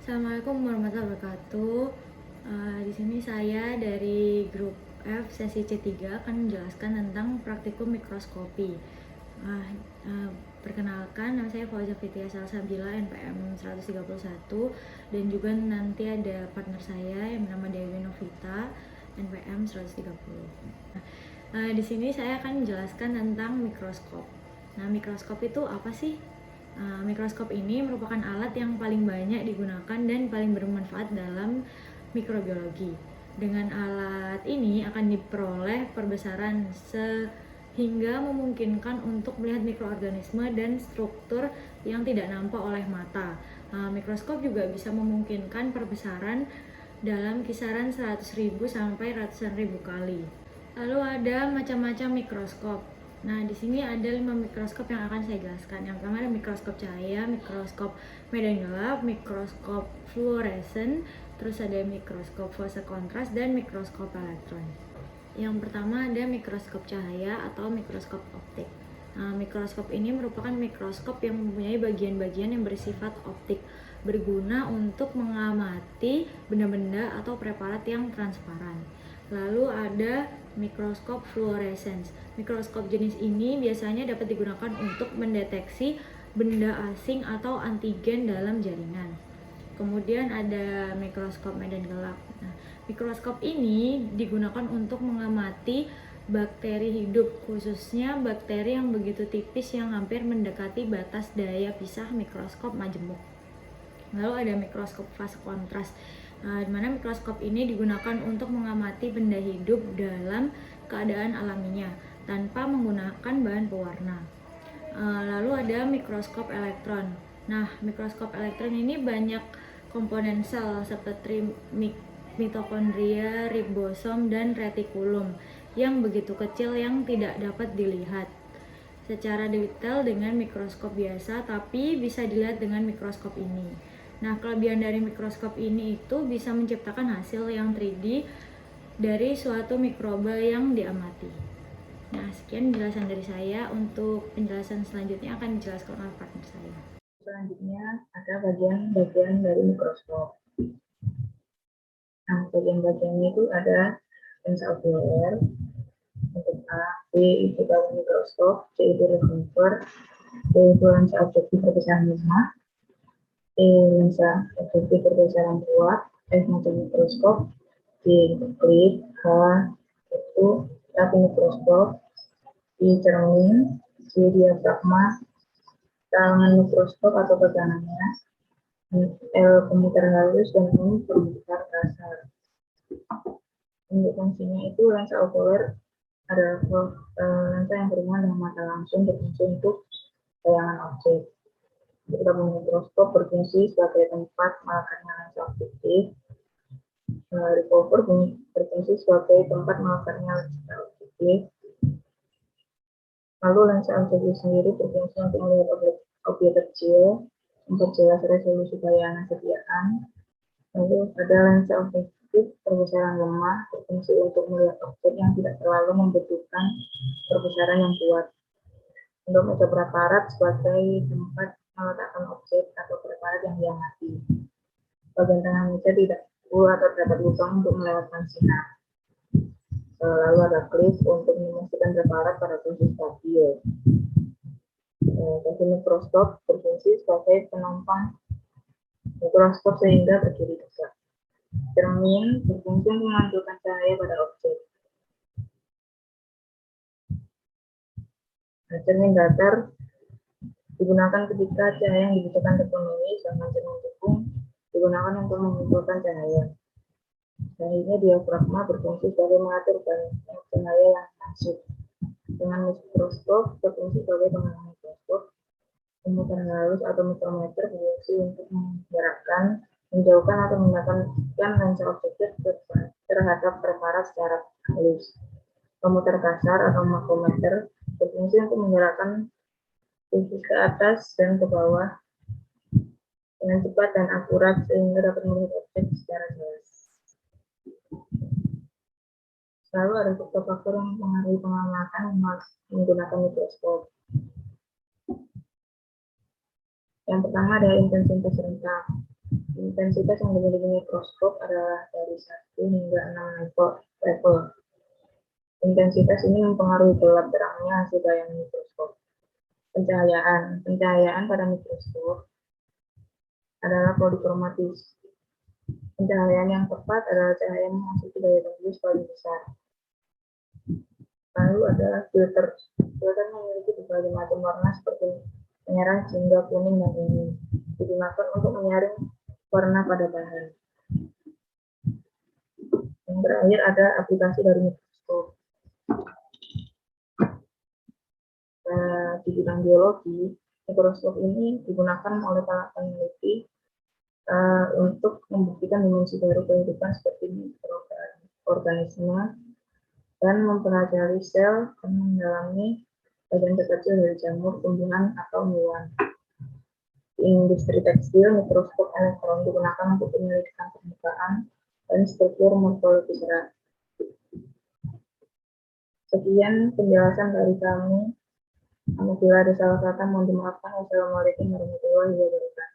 Assalamualaikum warahmatullahi wabarakatuh. Di sini saya dari grup F sesi C3 akan menjelaskan tentang praktikum mikroskopi. Perkenalkan, nama saya Fauza Fitria Salsabila, NPM 131, dan juga nanti ada partner saya yang bernama Dewi Novita, NPM 130. Di sini saya akan menjelaskan tentang mikroskop. Nah, mikroskop itu apa sih? Mikroskop ini merupakan alat yang paling banyak digunakan dan paling bermanfaat dalam mikrobiologi. Dengan alat ini akan diperoleh perbesaran sehingga memungkinkan untuk melihat mikroorganisme dan struktur yang tidak nampak oleh mata. Mikroskop juga bisa memungkinkan perbesaran dalam kisaran 100.000 sampai ratusan ribu kali. Lalu ada macam-macam mikroskop. Nah, di sini ada 5 mikroskop yang akan saya jelaskan. Yang pertama ada mikroskop cahaya, mikroskop medan gelap, mikroskop fluoresen, terus ada mikroskop fase kontras, dan mikroskop elektron. Yang pertama ada mikroskop cahaya atau mikroskop optik. Nah, mikroskop ini merupakan mikroskop yang mempunyai bagian-bagian yang bersifat optik, berguna untuk mengamati benda-benda atau preparat yang transparan. Lalu ada mikroskop fluorescence. Mikroskop jenis ini biasanya dapat digunakan untuk mendeteksi benda asing atau antigen dalam jaringan. Kemudian ada mikroskop medan gelap. Nah, mikroskop ini digunakan untuk mengamati bakteri hidup, khususnya bakteri yang begitu tipis yang hampir mendekati batas daya pisah mikroskop majemuk. Lalu ada mikroskop fase kontras, di mana mikroskop ini digunakan untuk mengamati benda hidup dalam keadaan alaminya tanpa menggunakan bahan pewarna. Lalu ada mikroskop elektron. Nah, mikroskop elektron ini banyak komponen sel seperti mitokondria, ribosom, dan retikulum yang begitu kecil yang tidak dapat dilihat secara detail dengan mikroskop biasa, tapi bisa dilihat dengan mikroskop ini. Nah, kelebihan dari mikroskop ini itu bisa menciptakan hasil yang 3D dari suatu mikroba yang diamati. Nah, sekian penjelasan dari saya. Untuk penjelasan selanjutnya akan dijelaskan oleh partner saya. Selanjutnya ada bagian-bagian dari mikroskop. Nah, bagian-bagiannya itu ada lensa okuler, untuk A, B itu dalam mikroskop, C itu receiver, D itu lensa objektif perbesaran lemah, E lensa objektif perbesaran kuat, F macam mikroskop, G klip, H itu tapi mikroskop, I cermin, J diafragma, tangan mikroskop atau pegangannya, L komuter halus, dan M komuter kasar. Untuk fungsinya itu lensa okuler adalah lensa yang berhubungan dengan mata langsung, berfungsi untuk bayangan objek. Tabung mikroskop berfungsi sebagai tempat meletaknya lensa objektif. Revolver berfungsi sebagai tempat meletaknya lensa objektif. Lalu lensa objektif sendiri berfungsi untuk melihat objek kecil, memperjelas resolusi bayangan sediaan. Lalu ada lensa objektif perbesaran lemah, berfungsi untuk melihat objek yang tidak terlalu membutuhkan perbesaran yang kuat. Untuk meja preparat sebagai tempat meletakkan objek atau preparat yang diamati. Bagian tengah meja tidak atau terdapat lubang untuk melewatkan sinar. Lalu ada klip untuk memastikan preparat pada posisi stabil. Bagi mikroskop berfungsi sebagai penopang mikroskop sehingga berdiri tegak. Cermin berfungsi untuk memantulkan cahaya pada objek. Cermin datar digunakan ketika cahaya yang dibutuhkan terpenuhi, sedangkan cermin cekung digunakan untuk mengumpulkan cahaya. Selanjutnya diafragma berfungsi sebagai mengatur banyak cahaya yang masuk. Dengan mikroskop berfungsi sebagai penghalang mikroskop. Komuter halus atau mikrometer berfungsi untuk menggerakkan, menjauhkan atau mendekatkan lensa objektif terhadap preparat secara halus. Komuter kasar atau makrometer berfungsi untuk menggerakkan sisi ke atas dan ke bawah dengan cepat dan akurat sehingga dapat melihat objek secara jelas. Lalu ada faktor-faktor yang mempengaruhi pengamatan menggunakan mikroskop. Yang pertama ada intensitas rentak. Intensitas yang dimiliki mikroskop adalah dari 1 hingga 6 level. Intensitas ini mempengaruhi gelap terangnya hasil bayangan mikroskop. Pencahayaan pada mikroskop adalah polikromatis. Pencahayaan yang tepat adalah cahaya yang memasuki daya tembus paling besar. Lalu ada filter. Filter memiliki berbagai macam warna seperti merah, jingga, kuning, dan ungu. Digunakan untuk menyaring warna pada bahan. Yang terakhir ada aplikasi dari mikroskop. Di bidang biologi, mikroskop ini digunakan oleh para peneliti untuk membuktikan dimensi baru kehidupan seperti mikroorganisme dan mempelajari sel dan mendalami bagian terkecil dari jamur, tumbuhan, atau hewan. Di industri tekstil, mikroskop elektron digunakan untuk penyelidikan permukaan dan struktur morfologi serat. Sekian penjelasan dari kami. Apabila ada salah kata, mohon dimaafkan. Wassalamualaikum warahmatullahi wabarakatuh.